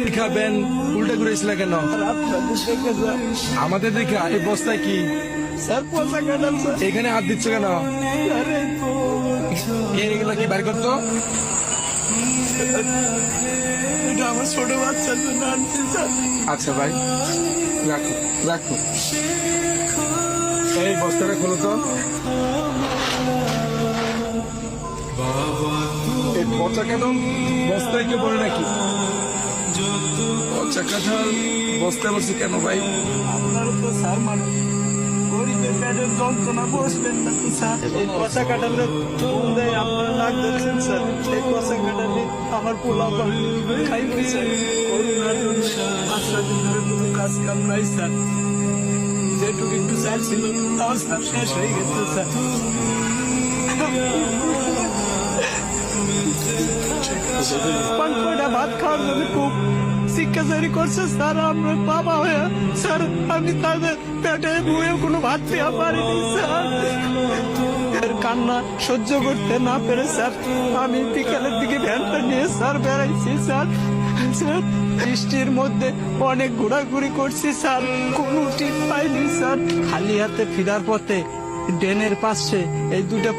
দেখা ব্যান উল্টা ঘুরেছিল কেন? আমাদের দেখা এই বস্তায় কি স্যার পয়সা কাটাল স্যার। এখানে হাত দিচ্ছ কেন? এগুলা কি বার করতো? এটা আমার ছোট বাচ্চার জন্য আনছি স্যার। আচ্ছা ভাই, রাখো রাখো। এই বস্তাটা খোলো তো। এই পচা কেন বস্তায় কেউ পড়ে নাকি? পচা কাঁঠাল বস্তায় বসে কেন ভাই? আপনারও তো স্যার মানুষ, গরিবের পেটের যন্ত্রণা বসবেন না তো স্যার। এই পয়সা কাটালে দেয় আপনারা নাক ধরছেন স্যার। এই পয়সা কাটালে আমার পোলা খাইবে স্যার। করোনার জন্য 5 দিন ধরে কোনো কাজ কাম নাই স্যার। যেটুকু একটু স্যার ছিল তাও স্যার শেষ হয়ে গেছে স্যার। কয়টা ভাত খাওয়ার জন্য খুব শিক্ষাচারী করছে স্যার। আমরা বাবা হয়ে স্যার আমি তাদের পেটে বয়ে কোনো ভাত দেওয়া পারিনি স্যার। এর কান্না সহ্য করতে না পেরে স্যার আমি বিকেলের দিকে ভ্যানটা নিয়ে স্যার বেড়াইছি স্যার। স্যার বৃষ্টির মধ্যে অনেক ঘোরাঘুরি করছি স্যার, কোনো টিপ পাইনি স্যার। খালি হাতে ফিরার পথে ড্রেনের পাশে এই দুটো